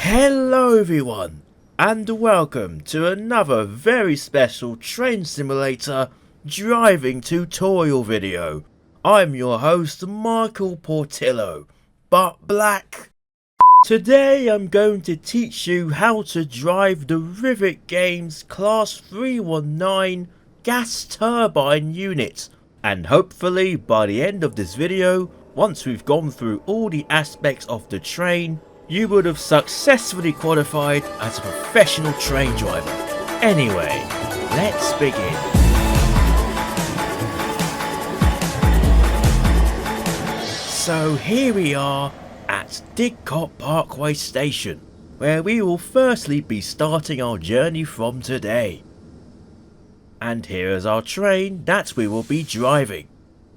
Hello everyone, and welcome to another very special train simulator driving tutorial video. I'm your host Michael Portillo, but black. Today I'm going to teach you how to drive the Rivet Games Class 319 gas turbine unit, and hopefully by the end of this video, once we've gone through all the aspects of the train, you would have successfully qualified as a professional train driver. Anyway, let's begin. So here we are at Didcot Parkway Station, where we will firstly be starting our journey from today. And here is our train that we will be driving.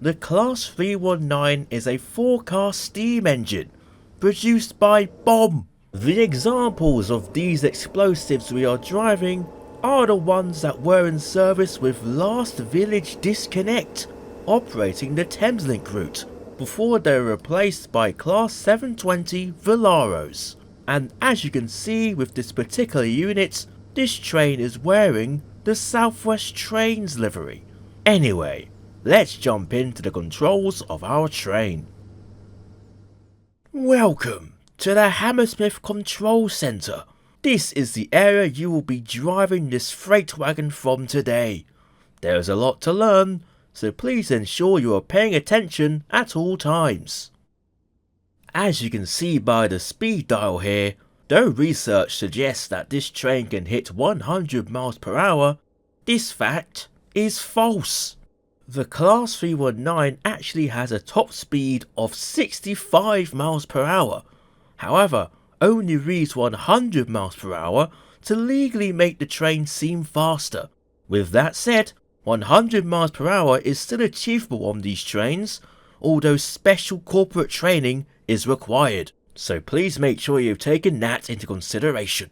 The Class 319 is a 4-car steam engine produced by BOM. The examples of these explosives we are driving are the ones that were in service with Last Village Disconnect, operating the Thameslink route, before they were replaced by Class 720 Velaros. And as you can see with this particular unit, this train is wearing the South West Trains livery. Anyway, let's jump into the controls of our train. Welcome to the Hammersmith Control Centre. This is the area you will be driving this freight wagon from today. There is a lot to learn, so please ensure you are paying attention at all times. As you can see by the speed dial here, though research suggests that this train can hit 100 miles per hour, this fact is false. The Class 319 actually has a top speed of 65 miles per hour, however only reads 100 miles per hour to legally make the train seem faster. With that said, 100 miles per hour is still achievable on these trains, although special corporate training is required, so please make sure you've taken that into consideration.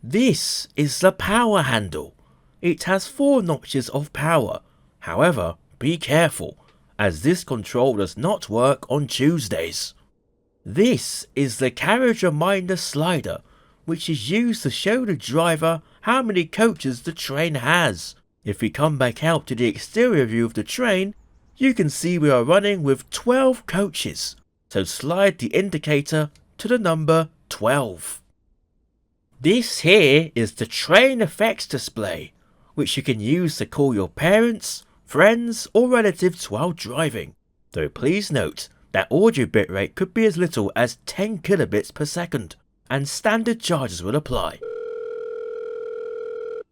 This is the power handle. It has 4 notches of power. However, be careful, as this control does not work on Tuesdays. This is the carriage reminder slider, which is used to show the driver how many coaches the train has. If we come back out to the exterior view of the train, you can see we are running with 12 coaches, so slide the indicator to the number 12. This here is the train effects display, which you can use to call your parents, friends or relatives while driving, though please note that audio bitrate could be as little as 10 kilobits per second, and standard charges will apply.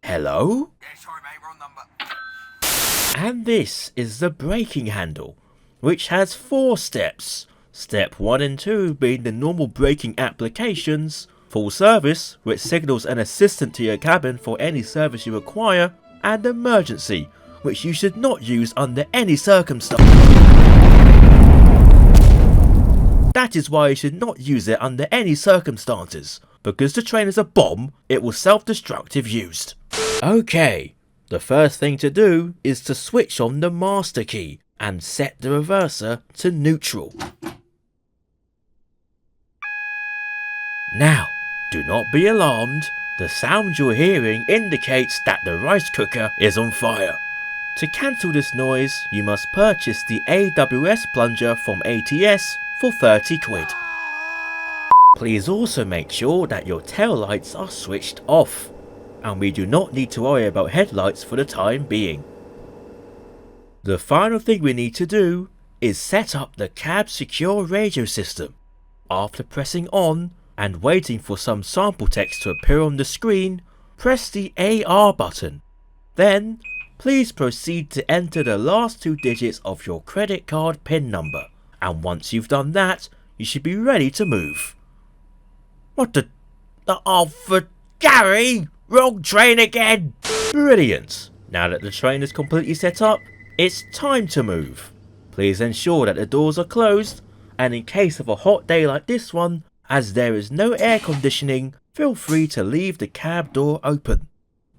Hello? Yeah, sorry mate, wrong number. And this is the braking handle, which has 4 steps. Step 1 and 2 being the normal braking applications, full service, which signals an assistant to your cabin for any service you require, and emergency, which you should not use under any circumstance. That is why you should not use it under any circumstances, because the train is a bomb, it will self-destruct if used. Okay, the first thing to do is to switch on the master key and set the reverser to neutral. Now, do not be alarmed, the sound you're hearing indicates that the rice cooker is on fire. To cancel this noise, you must purchase the AWS plunger from ATS for 30 quid. Please also make sure that your tail lights are switched off, and we do not need to worry about headlights for the time being. The final thing we need to do is set up the cab secure radio system. After pressing on and waiting for some sample text to appear on the screen, press the AR button. Then, please proceed to enter the last 2 digits of your credit card PIN number, and once you've done that, you should be ready to move. What the... Oh, for Gary! Wrong train again! Brilliant! Now that the train is completely set up, it's time to move. Please ensure that the doors are closed, and in case of a hot day like this one, as there is no air conditioning, feel free to leave the cab door open.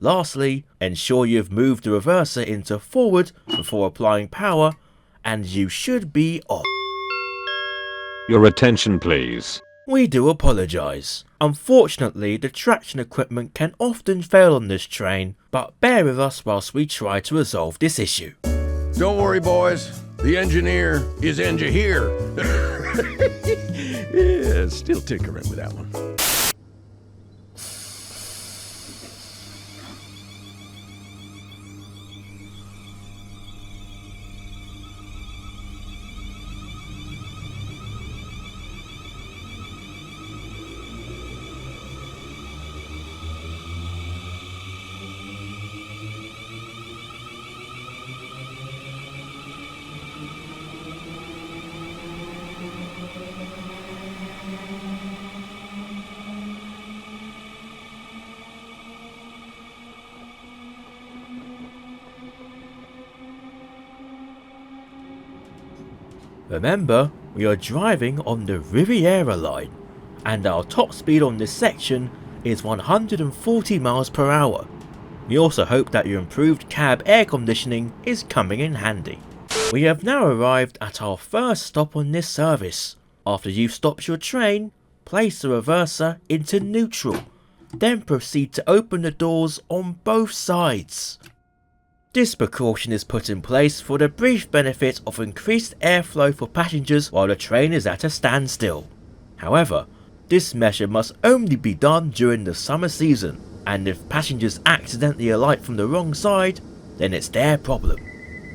Lastly, ensure you've moved the reverser into forward before applying power, and you should be off. Your attention please. We do apologise. Unfortunately, the traction equipment can often fail on this train, but bear with us whilst we try to resolve this issue. Don't worry, boys. The engineer is here. Yeah, still tinkering with that one. Remember, we are driving on the Riviera line, and our top speed on this section is 140 miles per hour. We also hope that your improved cab air conditioning is coming in handy. We have now arrived at our first stop on this service. After you've stopped your train, place the reverser into neutral, then proceed to open the doors on both sides. This precaution is put in place for the brief benefit of increased airflow for passengers while the train is at a standstill. However, this measure must only be done during the summer season, and if passengers accidentally alight from the wrong side, then it's their problem.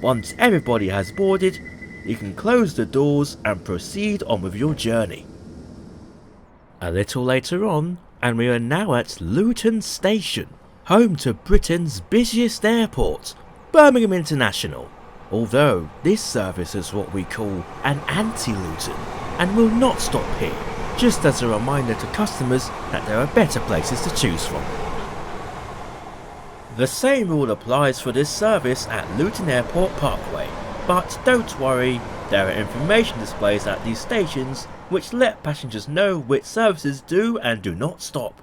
Once everybody has boarded, you can close the doors and proceed on with your journey. A little later on, and we are now at Luton Station, home to Britain's busiest airport, Birmingham International, although this service is what we call an anti-Luton and will not stop here, just as a reminder to customers that there are better places to choose from. The same rule applies for this service at Luton Airport Parkway, but don't worry, there are information displays at these stations which let passengers know which services do and do not stop.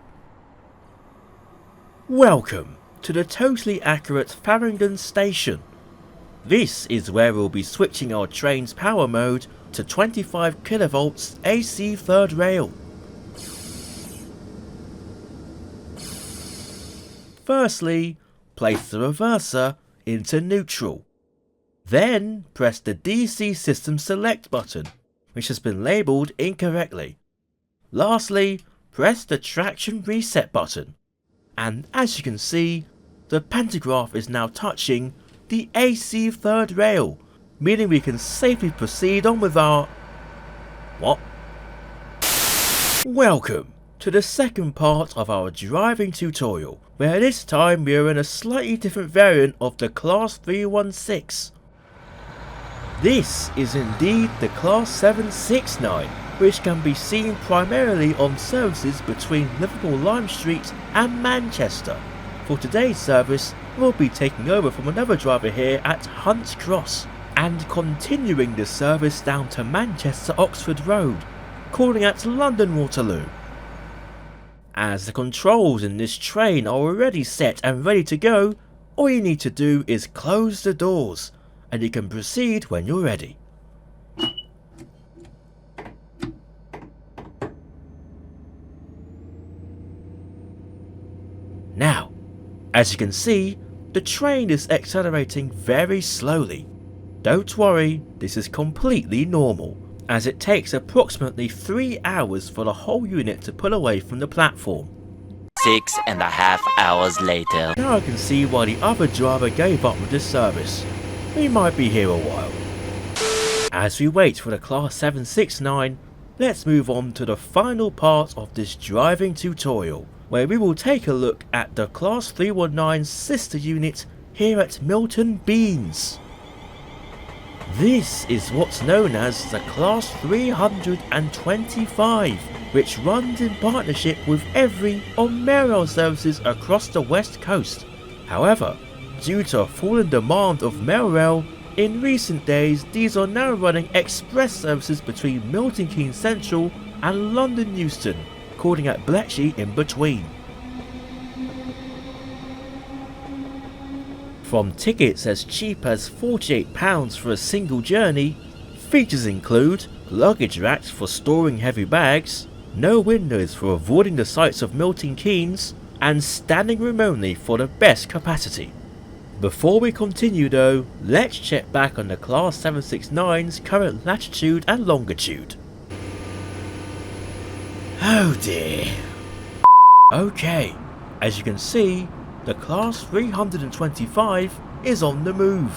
Welcome to the totally accurate Farringdon Station. This is where we'll be switching our train's power mode to 25 kV AC third rail. Firstly, place the reverser into neutral. Then press the DC System Select button, which has been labelled incorrectly. Lastly, press the Traction Reset button. And as you can see, the pantograph is now touching the AC third rail, meaning we can safely proceed on with our... What? Welcome to the second part of our driving tutorial, where this time we are in a slightly different variant of the Class 316. This is indeed the Class 769, which can be seen primarily on services between Liverpool Lime Street and Manchester. For today's service, we'll be taking over from another driver here at Hunt's Cross, and continuing this service down to Manchester Oxford Road, calling at London Waterloo. As the controls in this train are already set and ready to go, all you need to do is close the doors, and you can proceed when you're ready. Now, as you can see, the train is accelerating very slowly. Don't worry, this is completely normal, as it takes approximately 3 hours for the whole unit to pull away from the platform. 6.5 hours later. Now I can see why the other driver gave up with this service. We might be here a while. As we wait for the Class 769, let's move on to the final part of this driving tutorial, where we will take a look at the Class 319 sister unit here at Milton Keynes. This is what's known as the Class 325, which runs in partnership with every on Meroil services across the west coast. However, due to a fallen demand of Meroil, in recent days these are now running express services between Milton Keynes Central and London Euston, calling at Bletchley in between. From tickets as cheap as £48 for a single journey, features include luggage racks for storing heavy bags, no windows for avoiding the sights of Milton Keynes, and standing room only for the best capacity. Before we continue though, let's check back on the Class 769's current latitude and longitude. Oh dear. Okay, as you can see, the Class 325 is on the move.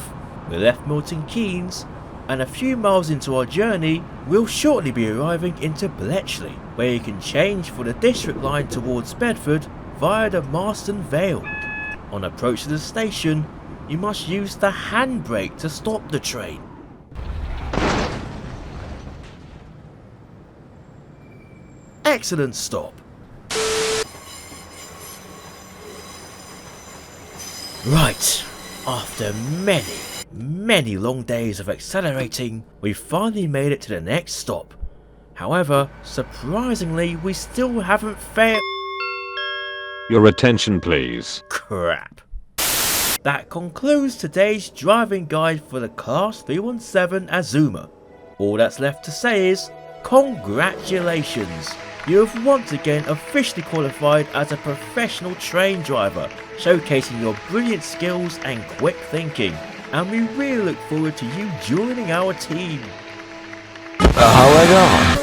We left Milton Keynes, and a few miles into our journey, we'll shortly be arriving into Bletchley, where you can change for the district line towards Bedford via the Marston Vale. On approach to the station, you must use the handbrake to stop the train. Excellent stop. Right, after many long days of accelerating, we finally made it to the next stop. However, surprisingly, we still haven't failed. Your attention, please. Crap. That concludes today's driving guide for the Class 317 Azuma. All that's left to say is, congratulations! You have once again officially qualified as a professional train driver, showcasing your brilliant skills and quick thinking, and we really look forward to you joining our team. Hold on.